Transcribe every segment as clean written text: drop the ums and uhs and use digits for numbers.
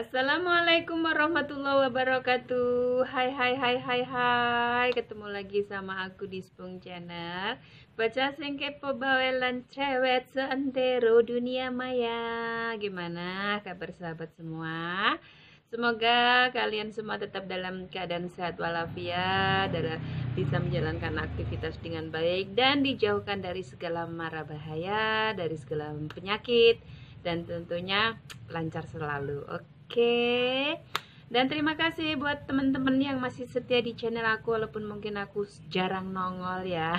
Assalamualaikum warahmatullahi wabarakatuh. Hai. Ketemu lagi sama aku di Spung Channel. Baca sing kepo bawelan cewek seantero dunia maya. Gimana kabar sahabat semua? Semoga kalian semua tetap dalam keadaan sehat walafiat, bisa menjalankan aktivitas dengan baik dan dijauhkan dari segala mara bahaya, dari segala penyakit, dan tentunya lancar selalu. Oke. Dan terima kasih buat teman-teman yang masih setia di channel aku walaupun mungkin aku jarang nongol ya.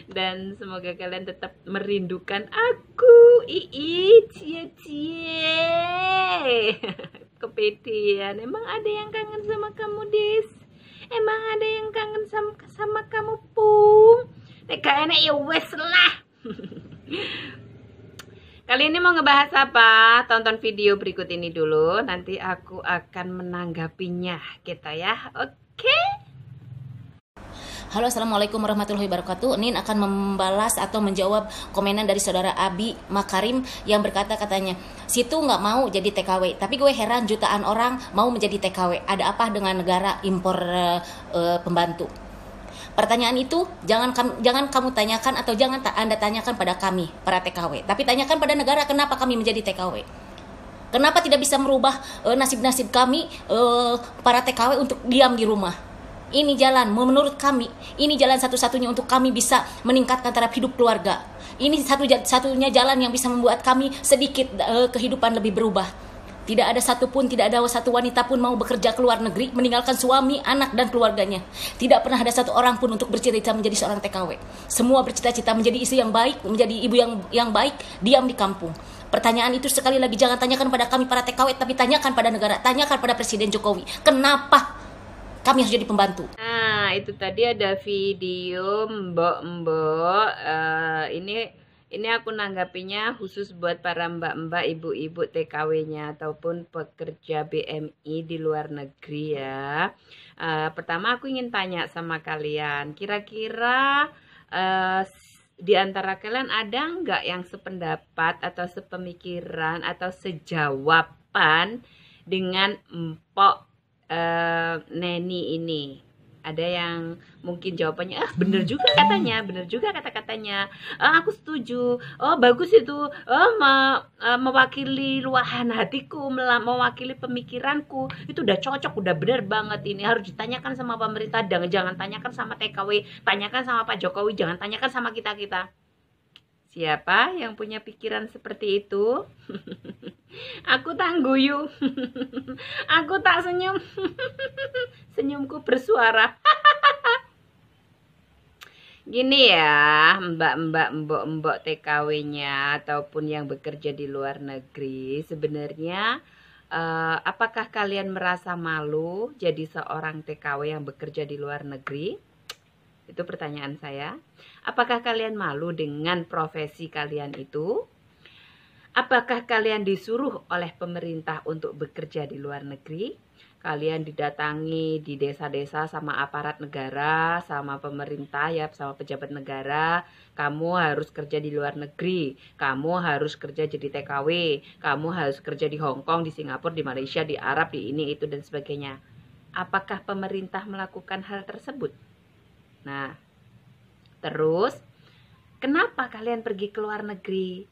Dan semoga kalian tetap merindukan aku. Cie. Kepedean. Emang ada yang kangen sama kamu, Des? Emang ada yang kangen sama kamu, Pung? Nek gak enak ya wes lah. Kali ini mau ngebahas apa? Tonton video berikut ini dulu. Nanti aku akan menanggapinya kita ya. Oke? Halo, assalamualaikum warahmatullahi wabarakatuh. Nin akan membalas atau menjawab komenan dari saudara Abi Makarim yang katanya, situ nggak mau jadi TKW, tapi gue heran jutaan orang mau menjadi TKW. Ada apa dengan negara impor pembantu? Pertanyaan itu jangan kamu tanyakan atau jangan Anda tanyakan pada kami para TKW, tapi tanyakan pada negara kenapa kami menjadi TKW. Kenapa tidak bisa merubah nasib-nasib kami para TKW untuk diam di rumah? Ini jalan, menurut kami, ini jalan satu-satunya untuk kami bisa meningkatkan taraf hidup keluarga. Ini satu-satunya jalan yang bisa membuat kami sedikit kehidupan lebih berubah. Tidak ada satu wanita pun mau bekerja ke luar negeri, meninggalkan suami, anak, dan keluarganya. Tidak pernah ada satu orang pun untuk bercita-cita menjadi seorang TKW. Semua bercita-cita menjadi istri yang baik, menjadi ibu yang baik, diam di kampung. Pertanyaan itu sekali lagi jangan tanyakan pada kami para TKW, tapi tanyakan pada negara, tanyakan pada Presiden Jokowi. Kenapa kami harus jadi pembantu? Nah, itu tadi ada video mbok-mbok. Ini aku nanggapinya khusus buat para mbak-mbak, ibu-ibu TKW-nya ataupun pekerja BMI di luar negeri ya. Pertama aku ingin tanya sama kalian, kira-kira di antara kalian ada nggak yang sependapat atau sepemikiran atau sejawaban dengan Mpok Neni ini? Ada yang mungkin jawabannya bener juga kata-katanya, aku setuju, bagus itu, mewakili luahan hatiku, mewakili pemikiranku, itu udah cocok, udah bener banget. Ini harus ditanyakan sama pemerintah, jangan tanyakan sama TKW, tanyakan sama Pak Jokowi, jangan tanyakan sama kita-kita. Siapa yang punya pikiran seperti itu? Aku tak guyu. Aku tak senyum. Senyumku bersuara. Gini ya, mbak-mbak, TKW-nya ataupun yang bekerja di luar negeri, sebenarnya apakah kalian merasa malu jadi seorang TKW yang bekerja di luar negeri? Itu pertanyaan saya. Apakah kalian malu dengan profesi kalian itu? Apakah kalian disuruh oleh pemerintah untuk bekerja di luar negeri? Kalian didatangi di desa-desa sama aparat negara, sama pemerintah ya, sama pejabat negara. Kamu harus kerja di luar negeri, kamu harus kerja jadi TKW, kamu harus kerja di Hong Kong, di Singapura, di Malaysia, di Arab, di ini, itu, dan sebagainya. Apakah pemerintah melakukan hal tersebut? Nah, terus kenapa kalian pergi ke luar negeri?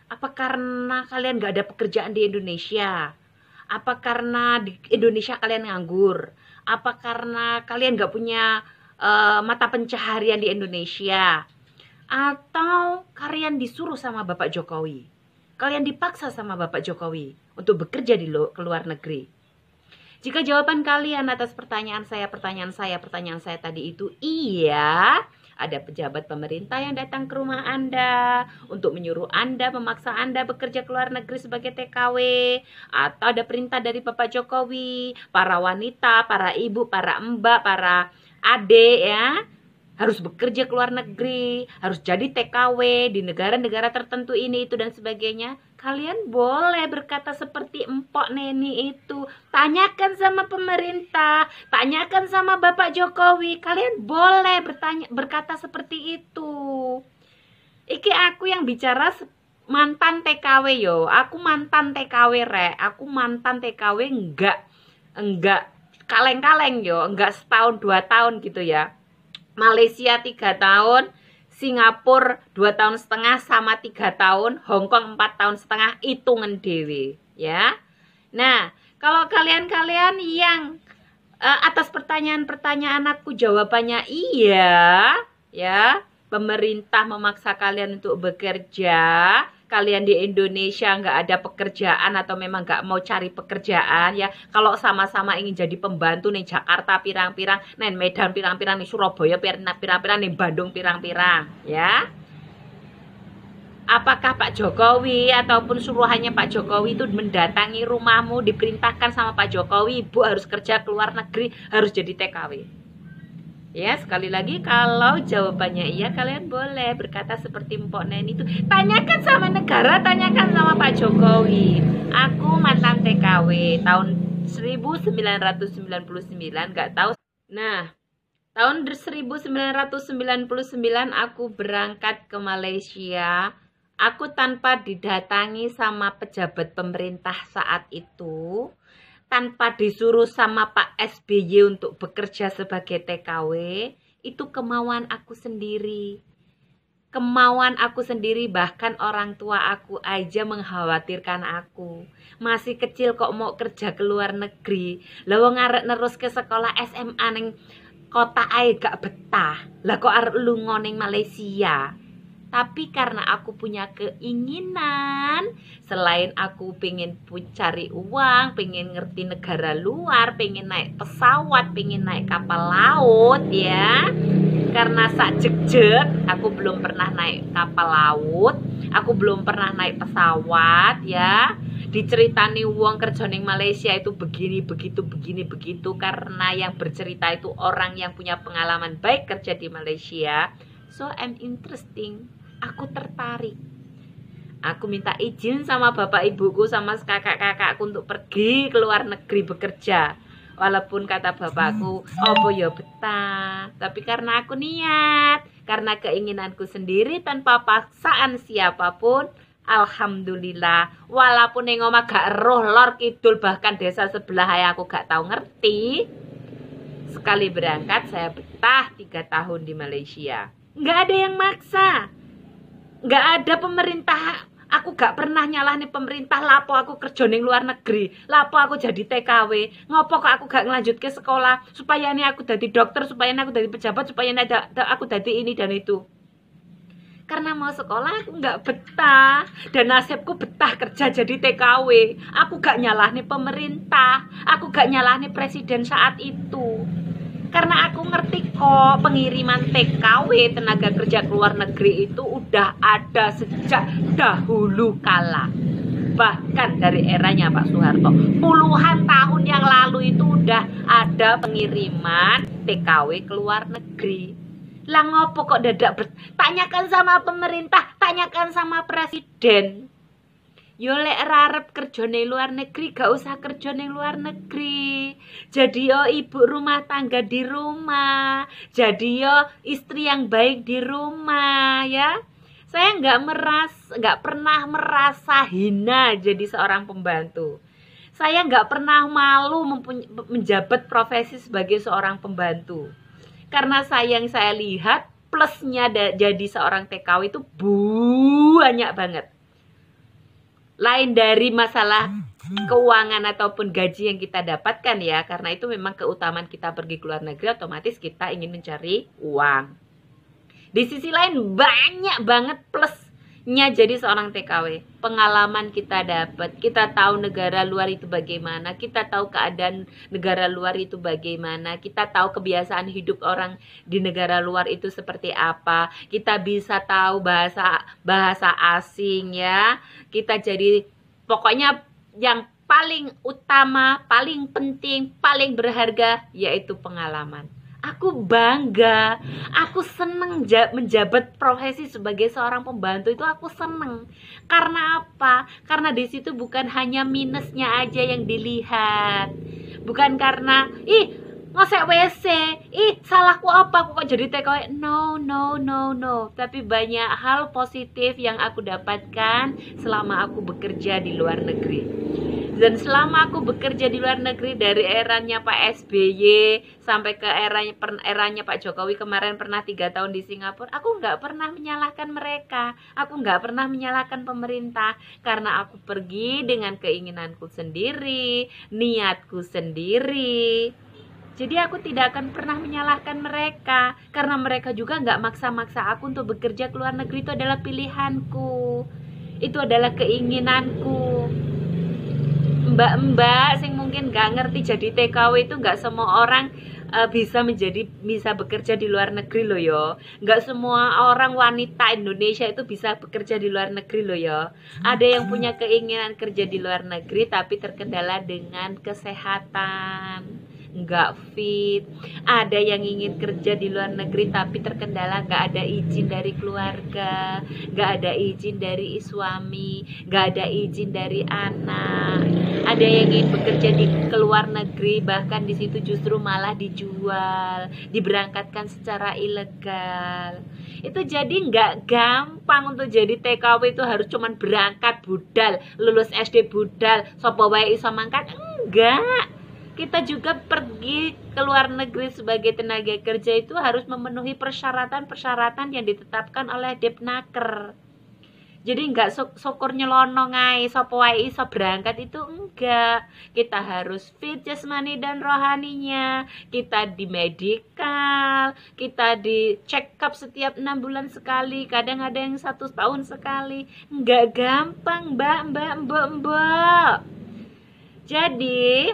Apa karena kalian gak ada pekerjaan di Indonesia? Apa karena di Indonesia kalian nganggur? Apa karena kalian gak punya mata pencaharian di Indonesia? Atau kalian disuruh sama Bapak Jokowi? Kalian dipaksa sama Bapak Jokowi untuk bekerja ke luar negeri? Jika jawaban kalian atas pertanyaan saya tadi itu iya, ada pejabat pemerintah yang datang ke rumah Anda untuk menyuruh Anda, memaksa Anda bekerja ke luar negeri sebagai TKW, atau ada perintah dari Bapak Jokowi, para wanita, para ibu, para mbak, para adik ya, harus bekerja ke luar negeri, harus jadi TKW di negara-negara tertentu ini, itu, dan sebagainya. Kalian boleh berkata seperti Mpok Neni itu. Tanyakan sama pemerintah, tanyakan sama Bapak Jokowi. Kalian boleh berkata seperti itu. Iki aku yang bicara mantan TKW yo, aku mantan TKW rek, aku mantan TKW enggak kaleng-kaleng yo, enggak setahun 2 tahun gitu ya. Malaysia 3 tahun, Singapura 2 tahun setengah sama 3 tahun, Hongkong 4 tahun setengah, hitungan dewe ya. Nah, kalau kalian-kalian yang atas pertanyaan-pertanyaan aku jawabannya iya ya, pemerintah memaksa kalian untuk bekerja, kalian di Indonesia nggak ada pekerjaan atau memang nggak mau cari pekerjaan ya, kalau sama-sama ingin jadi pembantu nih Jakarta pirang-pirang, nih Medan pirang-pirang, nih Surabaya pirang-pirang, nih Bandung pirang-pirang ya, apakah Pak Jokowi ataupun suruhannya Pak Jokowi itu mendatangi rumahmu, diperintahkan sama Pak Jokowi, ibu harus kerja ke luar negeri, harus jadi TKW? Ya, sekali lagi kalau jawabannya iya, kalian boleh berkata seperti Mpok Neni itu. Tanyakan sama negara, tanyakan sama Pak Jokowi. Aku mantan TKW tahun 1999, nggak tahu. Nah, tahun 1999 aku berangkat ke Malaysia. Aku tanpa didatangi sama pejabat pemerintah saat itu, tanpa disuruh sama Pak SBY untuk bekerja sebagai TKW, itu kemauan aku sendiri. Kemauan aku sendiri, bahkan orang tua aku aja mengkhawatirkan aku. Masih kecil kok mau kerja ke luar negeri. Lah wong arek nerus ke sekolah SMA ning kota ae gak betah. Lah kok arek lunga ning Malaysia. Tapi karena aku punya keinginan, selain aku pengen cari uang, pengen ngerti negara luar, pengen naik pesawat, pengen naik kapal laut ya. Karena sak jejeg, aku belum pernah naik kapal laut, aku belum pernah naik pesawat ya. Diceritani uang kerja ning Malaysia itu begini begitu, karena yang bercerita itu orang yang punya pengalaman baik kerja di Malaysia. So I'm interesting, aku tertarik. Aku minta izin sama bapak ibuku sama kakak-kakakku untuk pergi ke luar negeri bekerja. Walaupun kata bapakku, "Apa ya betah." Tapi karena aku niat, karena keinginanku sendiri tanpa paksaan siapapun, alhamdulillah. Walaupun yang ngomong gak roh lor kidul, bahkan desa sebelah aku gak tahu ngerti. Sekali berangkat saya betah 3 tahun di Malaysia. Nggak ada yang maksa, nggak ada pemerintah. Aku gak pernah nyalahnya pemerintah. Lapo aku kerja ning luar negeri, lapo aku jadi TKW, ngopo kok aku gak ngelanjut ke sekolah supaya ini aku jadi dokter, supaya ini aku jadi pejabat, supaya ini aku jadi ini dan itu. Karena mau sekolah aku nggak betah, dan nasibku betah kerja jadi TKW. Aku gak nyalahnya pemerintah, aku gak nyalahnya presiden saat itu. Karena aku ngerti kok pengiriman TKW, tenaga kerja ke luar negeri, itu udah ada sejak dahulu kala. Bahkan dari eranya Pak Soeharto, puluhan tahun yang lalu itu udah ada pengiriman TKW ke luar negeri. Lah ngopo kok dadak tanyakan sama pemerintah, tanyakan sama presiden. Yo lek arep kerja ning luar negeri, gak usah kerja ning luar negeri. Jadi yo ibu rumah tangga di rumah, jadi yo istri yang baik di rumah ya. Saya nggak pernah merasa hina jadi seorang pembantu. Saya nggak pernah malu menjabat profesi sebagai seorang pembantu. Karena yang saya lihat plusnya jadi seorang TKW itu banyak banget. Lain dari masalah keuangan ataupun gaji yang kita dapatkan ya, karena itu memang keutamaan kita pergi ke luar negeri, otomatis kita ingin mencari uang. Di sisi lain banyak banget plusnya jadi seorang TKW. Pengalaman kita dapat, kita tahu negara luar itu bagaimana, kita tahu keadaan negara luar itu bagaimana, kita tahu kebiasaan hidup orang di negara luar itu seperti apa, kita bisa tahu bahasa asing ya. Kita jadi pokoknya yang paling utama, paling penting, paling berharga yaitu pengalaman. Aku bangga, aku seneng menjabat profesi sebagai seorang pembantu itu, aku seneng. Karena apa? Karena di situ bukan hanya minusnya aja yang dilihat. Bukan karena, ngosek WC. Ih, salahku apa? Aku kok jadi TKW? No, no, no, no. Tapi banyak hal positif yang aku dapatkan selama aku bekerja di luar negeri. Dan selama aku bekerja di luar negeri, dari eranya Pak SBY sampai ke eranya Pak Jokowi kemarin pernah 3 tahun di Singapura, aku nggak pernah menyalahkan mereka, aku nggak pernah menyalahkan pemerintah, karena aku pergi dengan keinginanku sendiri, niatku sendiri. Jadi aku tidak akan pernah menyalahkan mereka, karena mereka juga nggak maksa-maksa aku untuk bekerja ke luar negeri. Itu adalah pilihanku, itu adalah keinginanku. Mbak-mbak sing mungkin gak ngerti jadi TKW itu gak semua orang bisa bekerja di luar negeri loh yo. Gak semua orang wanita Indonesia itu bisa bekerja di luar negeri loh yo. Ada yang punya keinginan kerja di luar negeri tapi terkendala dengan kesehatan, nggak fit. Ada yang ingin kerja di luar negeri tapi terkendala nggak ada izin dari keluarga, nggak ada izin dari suami, nggak ada izin dari anak. Ada yang ingin bekerja di luar negeri, bahkan di situ justru malah dijual, diberangkatkan secara ilegal. Itu jadi nggak gampang untuk jadi TKW. Itu harus cuman berangkat budal, lulus SD budal, sopo wae iso mangkat. Enggak, kita juga pergi ke luar negeri sebagai tenaga kerja itu harus memenuhi persyaratan-persyaratan yang ditetapkan oleh Depnaker. Jadi nggak syukur nyelonong ae sapa wae iso berangkat, itu enggak. Kita harus fit jasmani dan rohaninya. Kita di medical, kita di check up setiap 6 bulan sekali, kadang ada yang 1 tahun sekali. Enggak gampang, mbak. Jadi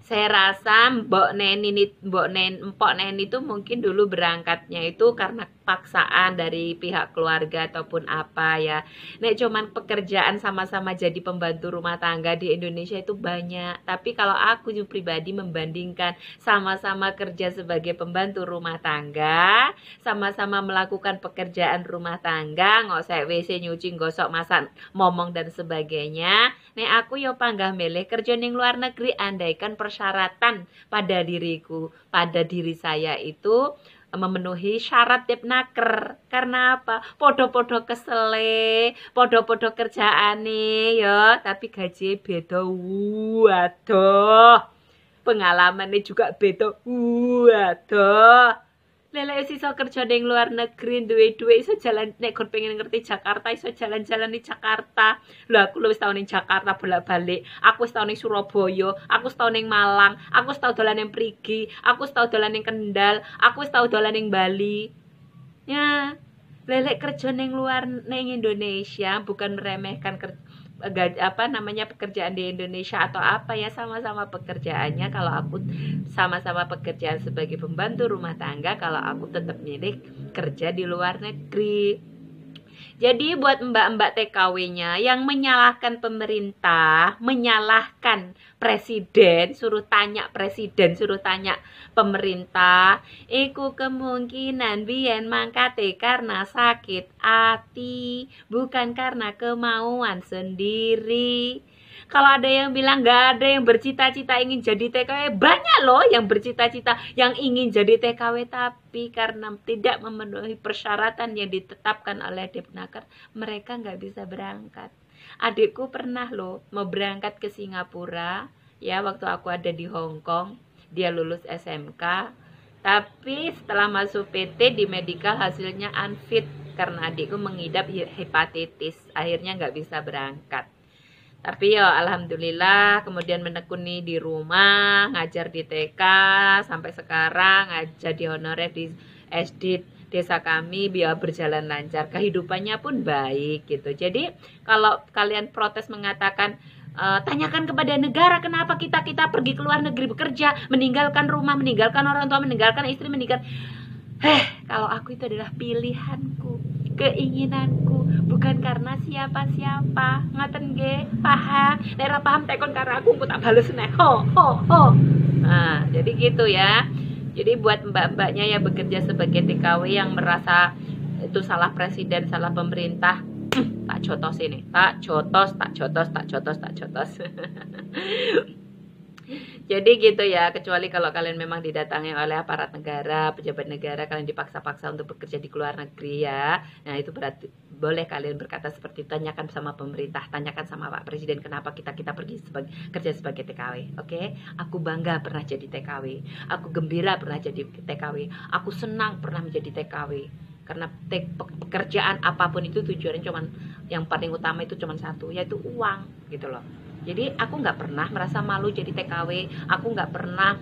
saya rasa Mbok Nen itu mungkin dulu berangkatnya itu karena paksaan dari pihak keluarga ataupun apa ya. Nek cuman pekerjaan sama-sama jadi pembantu rumah tangga di Indonesia itu banyak. Tapi kalau aku pribadi membandingkan sama-sama kerja sebagai pembantu rumah tangga, sama-sama melakukan pekerjaan rumah tangga, ngosek WC, nyuci, gosok, masak, momong dan sebagainya. Nek aku yo panggah milih kerja ning luar negeri, andaikan persyaratan pada diriku, pada diri saya itu memenuhi syarat Depnaker. Karena apa? Podo-podo kesele, podo-podo kerjaane ya, tapi gaji beda. Waduh, pengalamannya juga beda. Waduh, lele iso kerja ning luar negeri, duwe iso jalan, nek kon pengen ngerti Jakarta iso jalan-jalan di Jakarta. Lho aku wis tau ning Jakarta bolak-balik. Aku wis tau ning Surabaya, aku wis tau ning Malang, aku wis tau dolan ning Prigi, aku wis tau dolan ning Kendal, aku wis tau dolan ning Bali. Ya, lele kerja ning luar ning Indonesia bukan meremehkan pekerjaan di Indonesia atau apa ya, sama-sama pekerjaannya. Kalau aku sama-sama pekerjaan sebagai pembantu rumah tangga, kalau aku tetap milih kerja di luar negeri. Jadi buat mbak-mbak TKW-nya yang menyalahkan pemerintah, menyalahkan presiden, suruh tanya pemerintah, iku kemungkinan biyen mangkate karena sakit hati, bukan karena kemauan sendiri. Kalau ada yang bilang nggak ada yang bercita-cita ingin jadi TKW, banyak loh yang bercita-cita yang ingin jadi TKW, tapi karena tidak memenuhi persyaratan yang ditetapkan oleh Depnaker, mereka nggak bisa berangkat. Adikku pernah loh mau berangkat ke Singapura, ya waktu aku ada di Hong Kong, dia lulus SMK, tapi setelah masuk PT di medical hasilnya unfit karena adikku mengidap hepatitis, akhirnya nggak bisa berangkat. Tapi ya alhamdulillah kemudian menekuni di rumah, ngajar di TK, sampai sekarang ngajar di honorer di SD desa kami, biar berjalan lancar, kehidupannya pun baik gitu. Jadi kalau kalian protes mengatakan tanyakan kepada negara kenapa kita pergi ke luar negeri bekerja, meninggalkan rumah, meninggalkan orang tua, meninggalkan istri, kalau aku itu adalah pilihanku, keinginanku, bukan karena siapa-siapa. Ngaten nggih, paham? Nek ora paham tekon karo aku tak bales neh. Nah, jadi gitu ya. Jadi buat mbak-mbaknya yang bekerja sebagai TKW yang merasa itu salah presiden, salah pemerintah, tak jotos ini, tak jotos. Jadi gitu ya, kecuali kalau kalian memang didatangi oleh aparat negara, pejabat negara, kalian dipaksa-paksa untuk bekerja di luar negeri ya. Nah itu berarti boleh kalian berkata seperti itu. Tanyakan sama pemerintah, tanyakan sama Pak Presiden kenapa kita pergi kerja sebagai TKW. Oke, aku bangga pernah jadi TKW, aku gembira pernah jadi TKW, aku senang pernah menjadi TKW. Karena pekerjaan apapun itu tujuannya cuman yang paling utama itu cuman satu, yaitu uang gitu loh. Jadi aku nggak pernah merasa malu jadi TKW, aku nggak pernah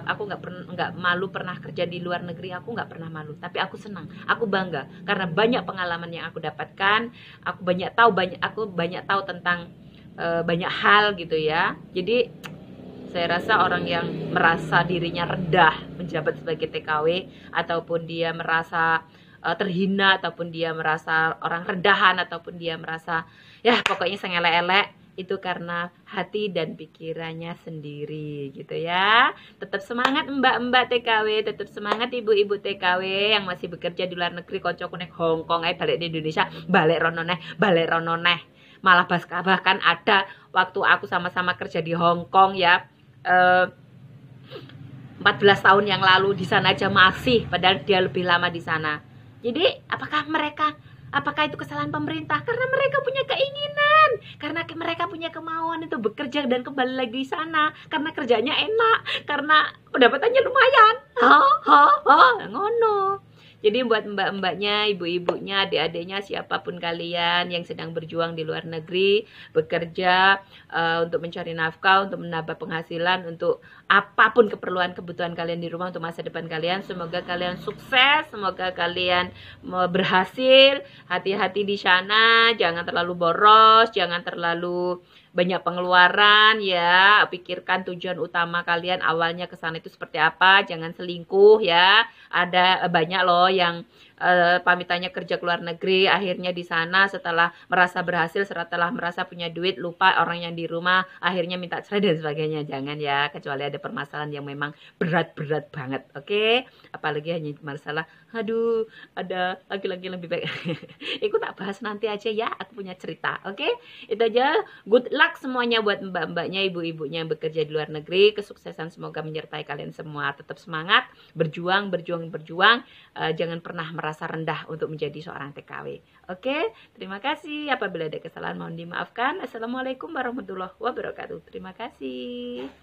aku nggak malu pernah kerja di luar negeri, aku nggak pernah malu. Tapi aku senang, aku bangga karena banyak pengalaman yang aku dapatkan, aku banyak tahu tentang banyak hal gitu ya. Jadi saya rasa orang yang merasa dirinya rendah menjabat sebagai TKW, ataupun dia merasa terhina, ataupun dia merasa orang rendahan, ataupun dia merasa ya pokoknya sengelek-elek, itu karena hati dan pikirannya sendiri gitu ya. Tetap semangat mbak-mbak TKW, tetap semangat ibu-ibu TKW yang masih bekerja di luar negeri. Kocokku nek Hongkong ae balik di Indonesia, balik rono neh. Malah bahkan ada waktu aku sama-sama kerja di Hongkong ya, 14 tahun yang lalu di sana aja masih, padahal dia lebih lama di sana. Jadi apakah itu kesalahan pemerintah? Karena mereka punya keinginan, karena mereka punya kemauan itu bekerja dan kembali lagi di sana, karena kerjanya enak, karena pendapatannya lumayan. Ngono. Jadi buat mbak-mbaknya, ibu-ibunya, adik-adiknya, siapapun kalian yang sedang berjuang di luar negeri, bekerja untuk mencari nafkah, untuk menambah penghasilan, untuk apapun kebutuhan kalian di rumah untuk masa depan kalian, semoga kalian sukses, semoga kalian berhasil. Hati-hati di sana, jangan terlalu boros, jangan terlalu banyak pengeluaran ya. Pikirkan tujuan utama kalian awalnya ke sana itu seperti apa, jangan selingkuh ya. Ada banyak loh yang pamitannya kerja ke luar negeri, akhirnya di sana setelah merasa berhasil, setelah merasa punya duit, lupa orang yang di rumah, akhirnya minta cerai dan sebagainya. Jangan ya, kecuali ada permasalahan yang memang berat-berat banget, oke? Apalagi hanya masalah, aduh, ada laki-laki lebih baik. Itu tak bahas nanti aja ya, aku punya cerita, oke? Itu aja, good luck semuanya buat mbak-mbaknya, ibu-ibunya yang bekerja di luar negeri. Kesuksesan semoga menyertai kalian semua. Tetap semangat, berjuang. Jangan pernah merasa rendah untuk menjadi seorang TKW. Oke, terima kasih. Apabila ada kesalahan mohon dimaafkan. Assalamualaikum warahmatullahi wabarakatuh. Terima kasih.